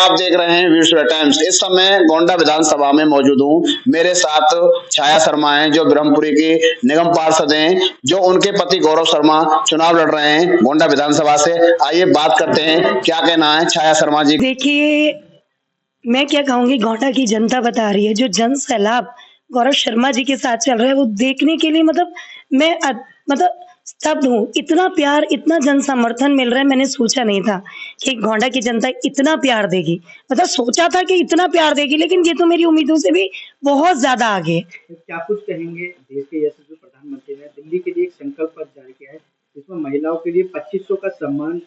आप देख रहे हैं विश्व टाइम्स। इस समय गोंडा विधानसभा में मौजूद हूँ। मेरे साथ छाया शर्मा हैं जो ब्रह्मपुरी की निगम पार्षद हैं, जो उनके पति गौरव शर्मा चुनाव लड़ रहे हैं गोंडा विधानसभा से। आइए बात करते हैं, क्या कहना है छाया शर्मा जी। देखिए, मैं क्या कहूंगी, गोंडा की जनता बता रही है, जो जन सैलाब गौरव शर्मा जी के साथ चल रहा है वो देखने के लिए मैं स्तब्ध हूँ। इतना प्यार, इतना जन समर्थन मिल रहा है, मैंने सोचा नहीं था कि गोंडा की जनता इतना प्यार देगी। सोचा था कि इतना प्यार देगी, लेकिन ये तो मेरी उम्मीदों से भी बहुत ज्यादा आगे। तो क्या कुछ कहेंगे, देश के यशस्वी प्रधानमंत्री ने दिल्ली के लिए एक संकल्प पत्र जारी किया है, जिसमें महिलाओं के लिए 2500 का सम्मान,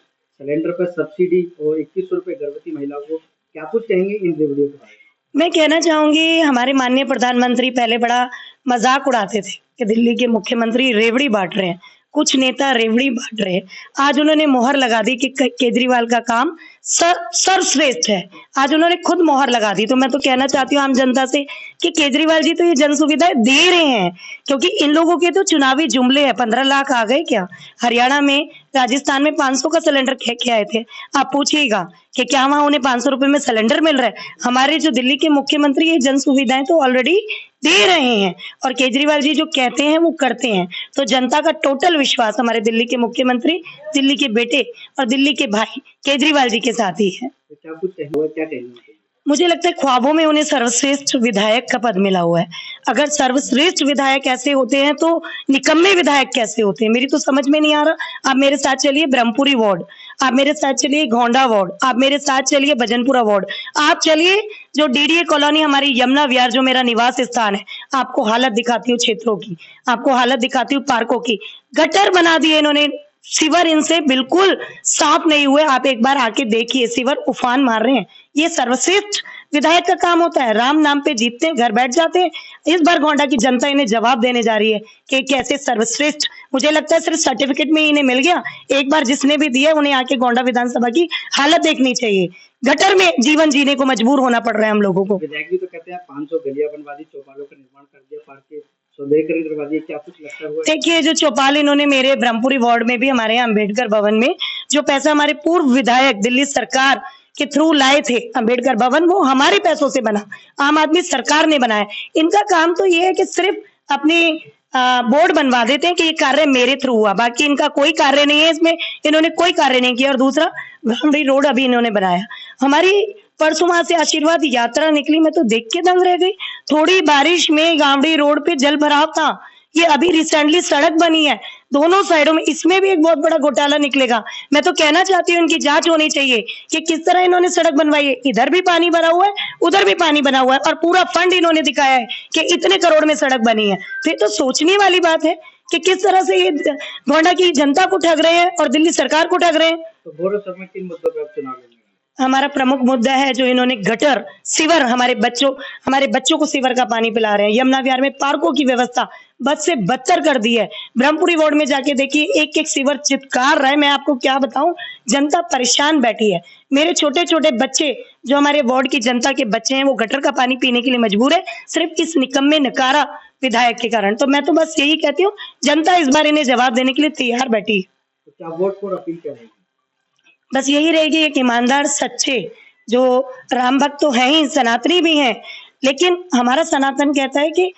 सिलेंडर पर सब्सिडी और 2100 रुपए गर्भवती महिलाओं को, क्या कुछ कहेंगे इन रेवड़ियों के बारे में? मैं कहना चाहूंगी, हमारे माननीय प्रधानमंत्री पहले बड़ा मजाक उड़ाते थे कि दिल्ली के मुख्यमंत्री रेवड़ी बांट रहे हैं, कुछ नेता रेवड़ी बांट रहे हैं। आज उन्होंने मोहर लगा दी कि केजरीवाल का काम सर्वश्रेष्ठ है। आज उन्होंने खुद मोहर लगा दी। तो मैं तो कहना चाहती हूँ आम जनता से कि केजरीवाल जी तो ये जन सुविधाएं दे रहे हैं, क्योंकि इन लोगों के तो चुनावी जुमले हैं। 15 लाख आ गए क्या? हरियाणा में, राजस्थान में 500 का सिलेंडर के आए थे। आप पूछिएगा कि क्या वहां उन्हें 500 रुपए में सिलेंडर मिल रहा है? हमारे जो दिल्ली के मुख्यमंत्री ये जन सुविधाएं तो ऑलरेडी दे रहे हैं, और केजरीवाल जी जो कहते हैं वो करते हैं। तो जनता का टोटल विश्वास हमारे दिल्ली के मुख्यमंत्री, दिल्ली के बेटे और दिल्ली के भाई केजरीवाल जी के साथ ही है। तो क्या कुछ क्या कहेंगे? मुझे लगता है ख्वाबों में उन्हें सर्वश्रेष्ठ विधायक का पद मिला हुआ है। अगर सर्वश्रेष्ठ विधायक ऐसे होते हैं तो निकम्मे विधायक कैसे होते हैं? मेरी तो समझ में नहीं आ रहा। आप मेरे साथ चलिए ब्रह्मपुरी वार्ड, आप मेरे साथ चलिए गोंडा वार्ड, आप मेरे साथ चलिए भजनपुरा वार्ड, आप चलिए जो डीडीए कॉलोनी हमारी यमुना विहार जो मेरा निवास स्थान है, आपको हालत दिखाती हूँ क्षेत्रों की, आपको हालत दिखाती हूँ पार्कों की। गटर बना दिए इन्होंने, सीवर इनसे बिल्कुल साफ नहीं हुए। आप एक बार आके देखिए, सीवर उफान मार रहे हैं। ये सर्वश्रेष्ठ विधायक का काम होता है? राम नाम पे जीतते हैं, घर बैठ जाते हैं। इस बार गोंडा की जनता इन्हें जवाब देने जा रही है कि कैसे सर्वश्रेष्ठ। मुझे लगता है सिर्फ सर्टिफिकेट में इन्हें मिल गया। एक बार जिसने भी दिया उन्हें आके गोंडा विधानसभा की हालत देखनी चाहिए। गटर में जीवन जीने को मजबूर होना पड़ रहा है हम लोगों को। विधायक जी तो कहते हैं 500 गलियां बनवा दी, चौपालों का निर्माण कर दिया, पार्क के सौंदर्यीकरण करवा दिया, क्या कुछ लगता हुआ? देखिए, जो चौपाल इन्होंने मेरे ब्रह्मपुरी वार्ड में भी, हमारे यहाँ अम्बेडकर भवन में जो पैसा हमारे पूर्व विधायक दिल्ली सरकार के थ्रू लाए थे अम्बेडकर भवन, वो हमारे पैसों से बना, आम आदमी सरकार ने बनाया। इनका काम तो ये है कि सिर्फ अपनी बोर्ड बनवा देते हैं कि ये कार्य मेरे थ्रू हुआ, बाकी इनका कोई कार्य नहीं है। इसमें इन्होंने कोई कार्य नहीं किया। और दूसरा, गांधी रोड अभी इन्होंने बनाया। हमारी परसों वहां से आशीर्वाद यात्रा निकली, मैं तो देख के दंग रह गई। थोड़ी बारिश में गांवड़ी रोड पे जल भराव था। ये अभी रिसेंटली सड़क बनी है दोनों साइडों में, इसमें भी एक बहुत बड़ा घोटाला निकलेगा। मैं तो कहना चाहती हूँ इनकी जांच होनी चाहिए कि किस तरह इन्होंने सड़क बनवाई है। इधर भी पानी भरा हुआ है, उधर भी पानी बना हुआ है, और पूरा फंड इन्होंने दिखाया है कि इतने करोड़ में सड़क बनी है। तो ये तो सोचने वाली बात है कि किस तरह से ये गोंडा की जनता को ठग रहे हैं और दिल्ली सरकार को ठग रहे हैं। तो गौरव शर्मा किन मुद्दों पर चुनाव लड़ेंगे? हमारा प्रमुख मुद्दा है जो इन्होंने गटर, सीवर, हमारे बच्चों को सीवर का पानी पिला रहे हैं। यमुना विहार में पार्कों की व्यवस्था बद से बदतर कर दी है। ब्रह्मपुरी वार्ड में जाके देखिए, एक एक सीवर चित्कार रहा है। मैं आपको क्या बताऊं, जनता परेशान बैठी है। मेरे छोटे छोटे बच्चे, जो हमारे वार्ड की जनता के बच्चे हैं, वो गटर का पानी पीने के लिए मजबूर है, सिर्फ इस निकम्मे नकारा विधायक के कारण। तो मैं तो बस यही कहती हूँ, जनता इस बार इन्हें जवाब देने के लिए तैयार बैठी। तो क्या वोट को अपील करेंगे? बस यही रहेगी, एक ईमानदार, सच्चे, जो राम भक्त तो हैं ही, सनातनी भी हैं, लेकिन हमारा सनातन कहता है कि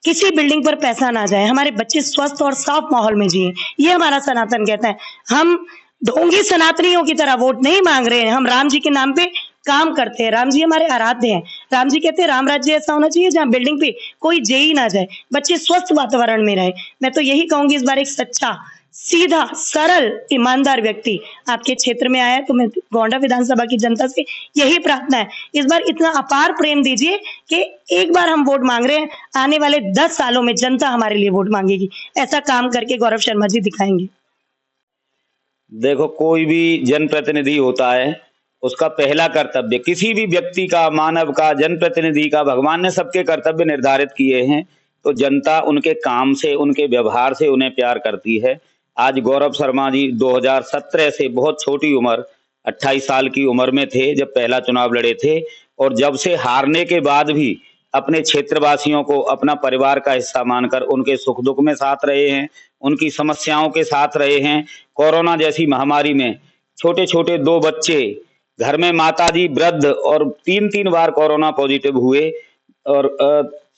किसी बिल्डिंग पर पैसा ना जाए, हमारे बच्चे स्वस्थ और साफ माहौल में जिए। ये हमारा सनातन कहता है। हम ढोंगी सनातनियों की तरह वोट नहीं मांग रहे हैं। हम राम जी के नाम पे काम करते हैं। राम जी हमारे आराध्य हैं। राम जी कहते हैं राम राज्य ऐसा होना चाहिए जहाँ बिल्डिंग पे कोई जेई ना जाए, बच्चे स्वस्थ वातावरण में रहे। मैं तो यही कहूंगी, इस बार एक सच्चा, सीधा, सरल, ईमानदार व्यक्ति आपके क्षेत्र में आया है। तो मैं गोंडा विधानसभा की जनता से यही प्रार्थना है, इस बार इतना अपार प्रेम दीजिए कि एक बार हम वोट मांग रहे हैं, आने वाले 10 सालों में जनता हमारे लिए वोट मांगेगी। ऐसा काम करके गौरव शर्मा जी दिखाएंगे। देखो, कोई भी जनप्रतिनिधि होता है, उसका पहला कर्तव्य, किसी भी व्यक्ति का, मानव का, जनप्रतिनिधि का, भगवान ने सबके कर्तव्य निर्धारित किए हैं। तो जनता उनके काम से, उनके व्यवहार से उन्हें प्यार करती है। आज गौरव शर्मा जी 2017 से, बहुत छोटी उम्र, 28 साल की उम्र में थे जब पहला चुनाव लड़े थे, और जब से हारने के बाद भी अपने क्षेत्रवासियों को अपना परिवार का हिस्सा मानकर उनके सुख दुख में साथ रहे हैं, उनकी समस्याओं के साथ रहे हैं। कोरोना जैसी महामारी में छोटे छोटे 2 बच्चे घर में माताजी वृद्ध और 3-3 बार कोरोना पॉजिटिव हुए और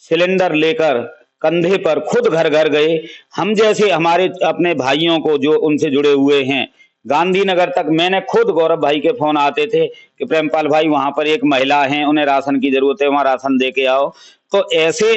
सिलेंडर लेकर कंधे पर खुद घर घर गए। हम जैसे हमारे अपने भाइयों को जो उनसे जुड़े हुए हैं गांधीनगर तक, मैंने खुद गौरव भाई के फोन आते थे कि प्रेमपाल भाई वहां पर एक महिला है, उन्हें राशन की जरूरत है, वहां राशन दे के आओ। तो ऐसे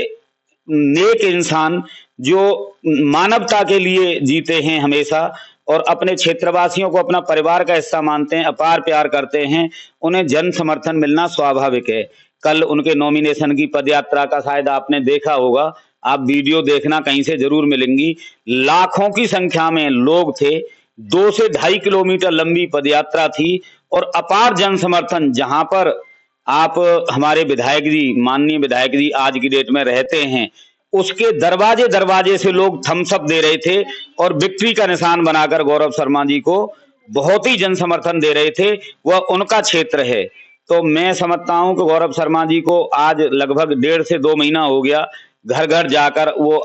नेक इंसान जो मानवता के लिए जीते हैं हमेशा और अपने क्षेत्रवासियों को अपना परिवार का हिस्सा मानते हैं, अपार प्यार करते हैं, उन्हें जन समर्थन मिलना स्वाभाविक है। कल उनके नॉमिनेशन की पदयात्रा का शायद आपने देखा होगा, आप वीडियो देखना, कहीं से जरूर मिलेंगी। लाखों की संख्या में लोग थे, 2 से 2.5 किलोमीटर लंबी पदयात्रा थी और अपार जन समर्थन। जहां पर आप हमारे विधायक जी, माननीय विधायक जी आज की डेट में रहते हैं, उसके दरवाजे दरवाजे से लोग थम्स अप दे रहे थे और विक्ट्री का निशान बनाकर गौरव शर्मा जी को बहुत ही जन समर्थन दे रहे थे। वह उनका क्षेत्र है। तो मैं समझता हूं कि गौरव शर्मा जी को आज लगभग 1.5 से 2 महीना हो गया, घर घर जाकर वो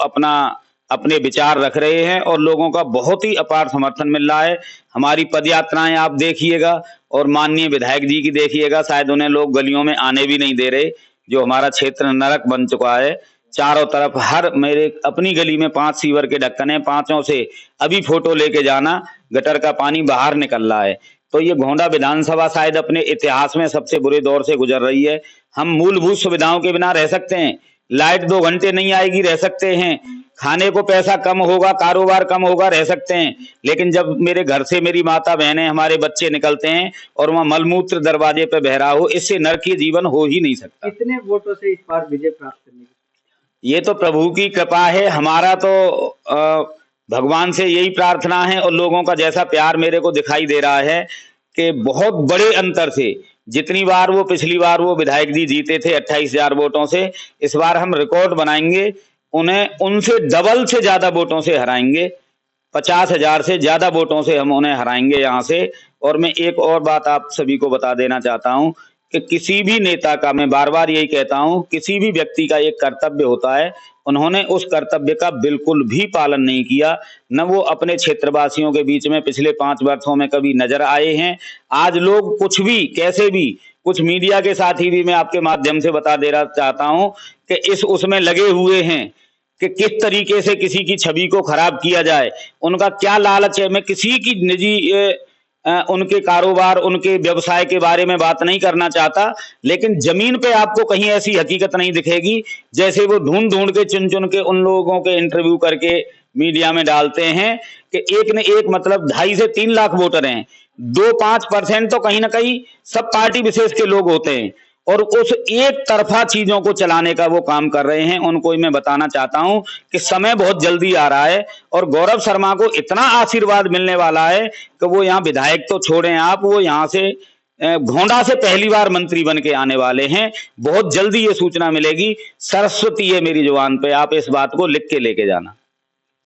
अपने विचार रख रहे हैं और लोगों का बहुत ही अपार समर्थन मिल रहा है। हमारी पदयात्राएं आप देखिएगा और माननीय विधायक जी की देखिएगा, शायद उन्हें लोग गलियों में आने भी नहीं दे रहे। जो हमारा क्षेत्र नरक बन चुका है, चारों तरफ हर मेरे अपनी गली में 5 सीवर के ढक्कन हैं, 5 से अभी फोटो लेके जाना, गटर का पानी बाहर निकल रहा है। तो ये गोंडा विधानसभा शायद अपने इतिहास में सबसे बुरे दौर से गुजर रही है। हम मूलभूत सुविधाओं के बिना रह सकते हैं, लाइट 2 घंटे नहीं आएगी रह सकते हैं, खाने को पैसा कम होगा, कारोबार कम होगा रह सकते हैं, लेकिन जब मेरे घर से मेरी माता बहनें हमारे बच्चे निकलते हैं और वहां मलमूत्र दरवाजे पे बह रहा हो, इससे नरकीय जीवन हो ही नहीं सकता। कितने वोटों से इस बार विजय प्राप्त करने की? ये तो प्रभु की कृपा है, हमारा तो भगवान से यही प्रार्थना है और लोगों का जैसा प्यार मेरे को दिखाई दे रहा है कि बहुत बड़े अंतर से, जितनी बार वो पिछली बार वो विधायक जी जीते थे 28,000 वोटों से, इस बार हम रिकॉर्ड बनाएंगे, उन्हें उनसे डबल से ज्यादा वोटों से हराएंगे, 50,000 से ज्यादा वोटों से हम उन्हें हराएंगे यहाँ से। और मैं एक और बात आप सभी को बता देना चाहता हूं कि किसी भी नेता का, मैं बार बार यही कहता हूं, किसी भी व्यक्ति का एक कर्तव्य होता है, उन्होंने उस कर्तव्य का बिल्कुल भी पालन नहीं किया, न वो अपने क्षेत्रवासियों के बीच में पिछले 5 वर्षों में कभी नजर आए हैं। आज लोग कुछ भी कैसे भी, कुछ मीडिया के साथ ही भी मैं आपके माध्यम से बता देना चाहता हूं कि इस उसमें लगे हुए हैं कि किस तरीके से किसी की छवि को खराब किया जाए, उनका क्या लालच है। मैं किसी की निजी उनके कारोबार, उनके व्यवसाय के बारे में बात नहीं करना चाहता, लेकिन जमीन पे आपको कहीं ऐसी हकीकत नहीं दिखेगी जैसे वो ढूंढ ढूंढ के चुन चुन के उन लोगों के इंटरव्यू करके मीडिया में डालते हैं कि एक ने एक, मतलब 2.5 से 3 लाख वोटर हैं, 2-5% तो कहीं ना कहीं सब पार्टी विशेष के लोग होते हैं और उस एक तरफा चीजों को चलाने का वो काम कर रहे हैं। उनको मैं बताना चाहता हूं कि समय बहुत जल्दी आ रहा है और गौरव शर्मा को इतना आशीर्वाद मिलने वाला है कि वो यहाँ विधायक तो छोड़ें आप, वो यहाँ से गोंडा से पहली बार मंत्री बन के आने वाले हैं। बहुत जल्दी ये सूचना मिलेगी, सरस्वती है मेरी जुबान पे, आप इस बात को लिख के लेके जाना।